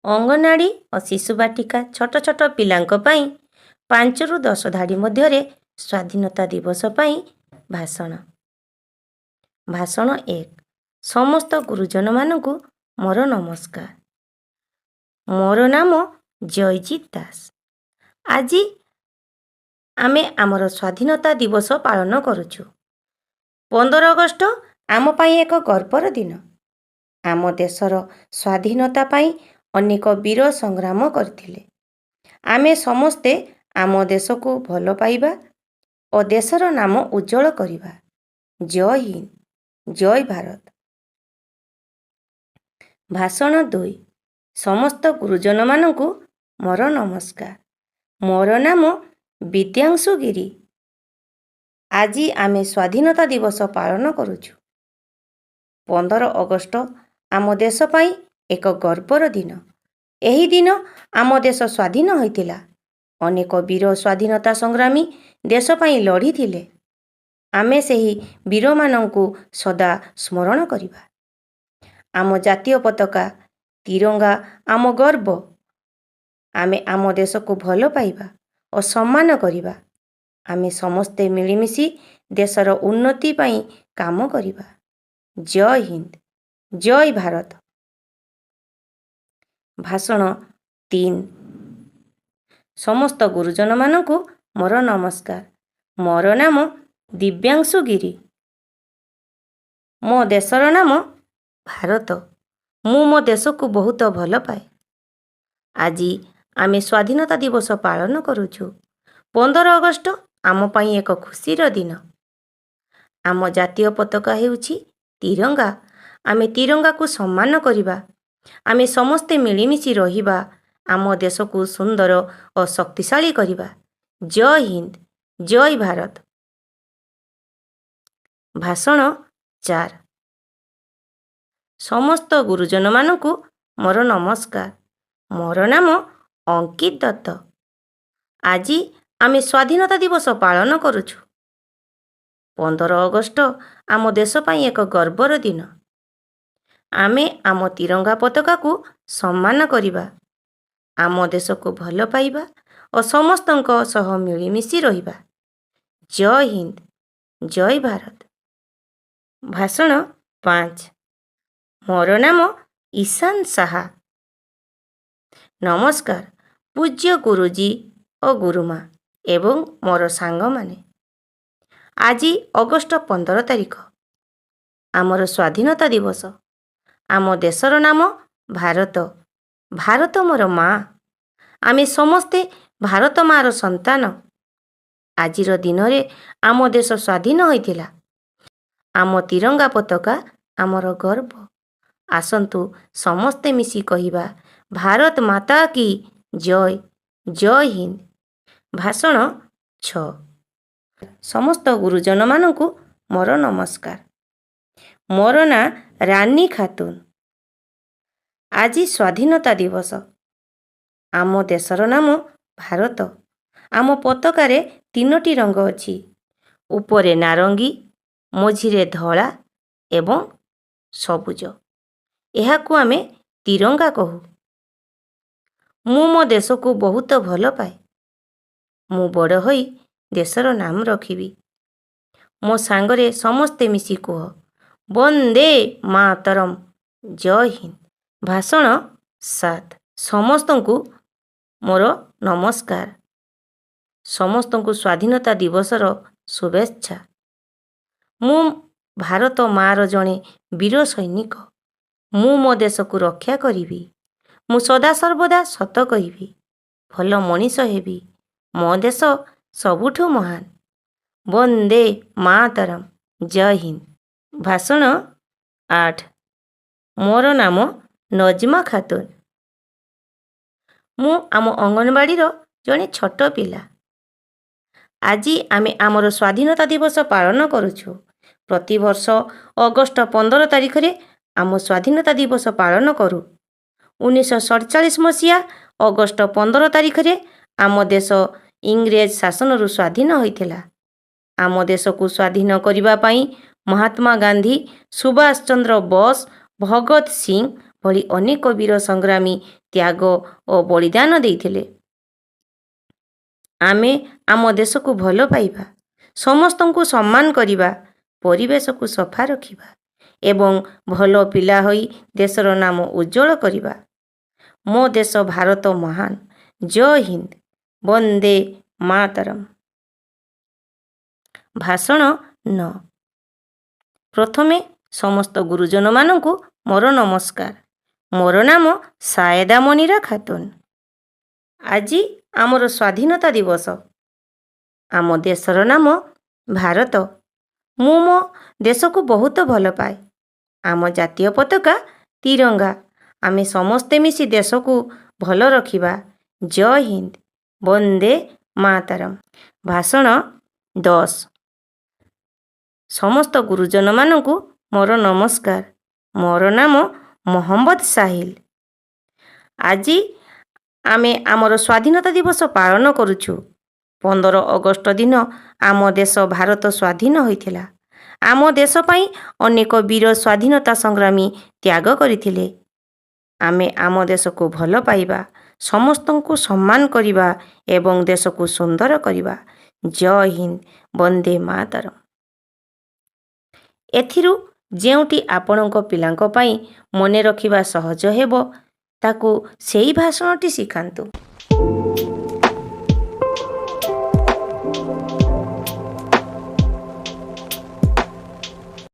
ଅଙ୍ଗନୱାଡ଼ି ଓ ଶିଶୁ ବାଟିକା ଛୋଟ ଛୋଟ ପିଲାଙ୍କ ପାଇଁ 5ରୁ 10 ଧାଡ଼ି ମଧ୍ୟରେ ସ୍ୱାଧୀନତା ଦିବସ ପାଇଁ ଭାଷଣ। ଭାଷଣ 1। ସମସ୍ତ ଗୁରୁଜନମାନଙ୍କୁ ମୋର ନମସ୍କାର। ମୋର ନାମ ଜୟଜିତ ଦାସ। ଆଜି ଆମେ ଆମର ସ୍ୱାଧୀନତା ଦିବସ ପାଳନ କରୁଛୁ। 15 ଅଗଷ୍ଟ ଆମ ପାଇଁ ଏକ ଗର୍ବର ଦିନ। ଆମ ଦେଶର ସ୍ୱାଧୀନତା ପାଇଁ ଅନେକ ବୀର ସଂଗ୍ରାମ କରିଥିଲେ। ଆମେ ସମସ୍ତେ ଆମ ଦେଶକୁ ଭଲ ପାଇବା ଓ ଦେଶର ନାମ ଉଜ୍ଜ୍ୱଳ କରିବା। ଜୟ ହିନ୍ଦ, ଜୟ ଭାରତ। ଭାଷଣ 2। ସମସ୍ତ ଗୁରୁଜନମାନଙ୍କୁ ମୋର ନମସ୍କାର। ମୋର ନାମ ବିଦ୍ୟାଂଶୁ ଗିରି। ଆଜି ଆମେ ସ୍ୱାଧୀନତା ଦିବସ ପାଳନ କରୁଛୁ। 15 ଅଗଷ୍ଟ ଆମ ଦେଶ ପାଇଁ ଏକ ଗର୍ବର ଦିନ। ଏହି ଦିନ ଆମ ଦେଶ ସ୍ୱାଧୀନ ହୋଇଥିଲା। ଅନେକ ବୀର ସ୍ୱାଧୀନତା ସଂଗ୍ରାମୀ ଦେଶ ପାଇଁ ଲଢ଼ିଥିଲେ। ଆମେ ସେହି ବୀରମାନଙ୍କୁ ସଦା ସ୍ମରଣ କରିବା। ଆମ ଜାତୀୟ ପତାକା ତିରଙ୍ଗା ଆମ ଗର୍ବ। ଆମେ ଆମ ଦେଶକୁ ଭଲ ପାଇବା ଓ ସମ୍ମାନ କରିବା। ଆମେ ସମସ୍ତେ ମିଳିମିଶି ଦେଶର ଉନ୍ନତି ପାଇଁ କାମ କରିବା। ଜୟ ହିନ୍ଦ, ଜୟ ଭାରତ। ଭାଷଣ 3। ସମସ୍ତ ଗୁରୁଜନମାନଙ୍କୁ ମୋର ନମସ୍କାର। ମୋର ନାମ ଦିବ୍ୟାଂଶୁ ଗିରି। ମୋ ଦେଶର ନାମ ଭାରତ। ମୁଁ ମୋ ଦେଶକୁ ବହୁତ ଭଲ ପାଏ। ଆଜି ଆମେ ସ୍ୱାଧୀନତା ଦିବସ ପାଳନ କରୁଛୁ। 15 ଅଗଷ୍ଟ ଆମ ପାଇଁ ଏକ ଖୁସିର ଦିନ। ଆମ ଜାତୀୟ ପତାକା ହେଉଛି ତିରଙ୍ଗା। ଆମେ ତିରଙ୍ଗାକୁ ସମ୍ମାନ କରିବା। ଆମେ ସମସ୍ତେ ମିଳିମିଶି ରହିବା। ଆମ ଦେଶକୁ ସୁନ୍ଦର ଓ ଶକ୍ତିଶାଳୀ କରିବା। ଜୟ ହିନ୍ଦ, ଜୟ ଭାରତ। ଭାଷଣ 4। ସମସ୍ତ ଗୁରୁଜନମାନଙ୍କୁ ମୋର ନମସ୍କାର। ମୋର ନାମ ଅଙ୍କିତ ଦତ୍ତ। ଆଜି ଆମେ ସ୍ୱାଧୀନତା ଦିବସ ପାଳନ କରୁଛୁ। 15 ଅଗଷ୍ଟ ଆମ ଦେଶ ପାଇଁ ଏକ ଗର୍ବର ଦିନ। ଆମେ ଆମ ତିରଙ୍ଗା ପତାକାକୁ ସମ୍ମାନ କରିବା। ଆମ ଦେଶକୁ ଭଲ ପାଇବା ଓ ସମସ୍ତଙ୍କ ସହ ମିଳିମିଶି ରହିବା। ଜୟ ହିନ୍ଦ, ଜୟ ଭାରତ। ଭାଷଣ 5। ମୋର ନାମ ଈଶାନ ସାହା। ନମସ୍କାର ପୂଜ୍ୟ ଗୁରୁଜୀ ଓ ଗୁରୁମା ଏବଂ ମୋର ସାଙ୍ଗମାନେ। ଆଜି ଅଗଷ୍ଟ 15 ତାରିଖ। ଆମର ସ୍ୱାଧୀନତା ଦିବସ। ଆମ ଦେଶର ନାମ ଭାରତ। ଭାରତ ମୋର ମା'। ଆମେ ସମସ୍ତେ ଭାରତ ମା'ର ସନ୍ତାନ। ଆଜିର ଦିନରେ ଆମ ଦେଶ ସ୍ୱାଧୀନ ହୋଇଥିଲା। ଆମ ତିରଙ୍ଗା ପତାକା ଆମର ଗର୍ବ। ଆସନ୍ତୁ ସମସ୍ତେ ମିଶି କହିବା ଭାରତ ମାତା କି ଜୟ, ଜୟ ହିନ୍ଦ। ଭାଷଣ 6। ସମସ୍ତ ଗୁରୁଜନମାନଙ୍କୁ ମୋର ନମସ୍କାର। ମୋର ନାଁ ରାନୀ ଖାତୁନ। ଆଜି ସ୍ୱାଧୀନତା ଦିବସ। ଆମ ଦେଶର ନାମ ଭାରତ। ଆମ ପତାକାରେ 3ଟି ରଙ୍ଗ ଅଛି। ଉପରେ ନାରଙ୍ଗୀ, ମଝିରେ ଧଳା ଏବଂ ସବୁଜ। ଏହାକୁ ଆମେ ତିରଙ୍ଗା କହୁ। ମୁଁ ମୋ ଦେଶକୁ ବହୁତ ଭଲ ପାଏ। ମୁଁ ବଡ଼ ହୋଇ ଦେଶର ନାମ ରଖିବି। ମୋ ସାଙ୍ଗରେ ସମସ୍ତେ ମିଶି କୁହ ବନ୍ଦେ ମାତରମ୍, ଜୟ ହିନ୍ଦ। ଭାଷଣ 7। ସମସ୍ତଙ୍କୁ ମୋର ନମସ୍କାର। ସମସ୍ତଙ୍କୁ ସ୍ୱାଧୀନତା ଦିବସର ଶୁଭେଚ୍ଛା। ମୁଁ ଭାରତ ମା'ର ଜଣେ ବୀର ସୈନିକ। ମୁଁ ମୋ ଦେଶକୁ ରକ୍ଷା କରିବି। ମୁଁ ସଦାସର୍ବଦା ସତ କହିବି। ଭଲ ମଣିଷ ହେବି। ମୋ ଦେଶ ସବୁଠୁ ମହାନ। ବନ୍ଦେ ମାତରମ୍, ଜୟ ହିନ୍ଦ। ଭାଷଣ 8। ମୋର ନାମ ନଜମା ଖାତୁନ। ମୁଁ ଆମ ଅଙ୍ଗନୱାଡ଼ିର ଜଣେ ଛୋଟ ପିଲା। ଆଜି ଆମେ ଆମର ସ୍ୱାଧୀନତା ଦିବସ ପାଳନ କରୁଛୁ। ପ୍ରତିବର୍ଷ ଅଗଷ୍ଟ 15 ତାରିଖରେ ଆମ ସ୍ୱାଧୀନତା ଦିବସ ପାଳନ କରୁ। 1947 ମସିହା ଅଗଷ୍ଟ 15 ତାରିଖରେ ଆମ ଦେଶ ଇଂରେଜ ଶାସନରୁ ସ୍ୱାଧୀନ ହୋଇଥିଲା। ଆମ ଦେଶକୁ ସ୍ୱାଧୀନ କରିବା ପାଇଁ ମହାତ୍ମା ଗାନ୍ଧୀ, ସୁଭାଷ ଚନ୍ଦ୍ର ବୋଷ, ଭଗତ ସିଂ ଭଳି ଅନେକ ବୀର ସଂଗ୍ରାମୀ ତ୍ୟାଗ ଓ ବଳିଦାନ ଦେଇଥିଲେ। ଆମେ ଆମ ଦେଶକୁ ଭଲ ପାଇବା, ସମସ୍ତଙ୍କୁ ସମ୍ମାନ କରିବା, ପରିବେଶକୁ ସଫା ରଖିବା ଏବଂ ଭଲ ପିଲା ହୋଇ ଦେଶର ନାମ ଉଜ୍ଜ୍ୱଳ କରିବା। ମୋ ଦେଶ ଭାରତ ମହାନ। ଜୟ ହିନ୍ଦ, ବନ୍ଦେ ମାତରମ୍। ଭାଷଣ 9। ପ୍ରଥମେ ସମସ୍ତ ଗୁରୁଜନମାନଙ୍କୁ ମୋର ନମସ୍କାର। ମୋର ନାମ ସାଏଦା ମନିରା ଖାତୁନ। ଆଜି ଆମର ସ୍ୱାଧୀନତା ଦିବସ। ଆମ ଦେଶର ନାମ ଭାରତ। ମୁଁ ମୋ ଦେଶକୁ ବହୁତ ଭଲ ପାଏ। ଆମ ଜାତୀୟ ପତାକା ତିରଙ୍ଗା। ଆମେ ସମସ୍ତେ ମିଶି ଦେଶକୁ ଭଲ ରଖିବା। ଜୟ ହିନ୍ଦ, ବନ୍ଦେ ମାତରମ୍। ଭାଷଣ 10। ସମସ୍ତ ଗୁରୁଜନମାନଙ୍କୁ ମୋର ନମସ୍କାର। ମୋର ନାମ ମହମ୍ମଦ ସାହିଲ। ଆଜି ଆମେ ଆମର ସ୍ୱାଧୀନତା ଦିବସ ପାଳନ କରୁଛୁ। 15 ଅଗଷ୍ଟ ଦିନ ଆମ ଦେଶ ଭାରତ ସ୍ୱାଧୀନ ହୋଇଥିଲା। ଆମ ଦେଶ ପାଇଁ ଅନେକ ବୀର ସ୍ୱାଧୀନତା ସଂଗ୍ରାମୀ ତ୍ୟାଗ କରିଥିଲେ। ଆମେ ଆମ ଦେଶକୁ ଭଲ ପାଇବା, ସମସ୍ତଙ୍କୁ ସମ୍ମାନ କରିବା ଏବଂ ଦେଶକୁ ସୁନ୍ଦର କରିବା। ଜୟ ହିନ୍ଦ, ବନ୍ଦେ ମାତରମ୍। ଏଥିରୁ ଯେଉଁଟି ଆପଣଙ୍କ ପିଲାଙ୍କ ପାଇଁ ମନେ ରଖିବା ସହଜ ହେବ, ତାକୁ ସେହି ଭାଷଣଟି ଶିଖାନ୍ତୁ।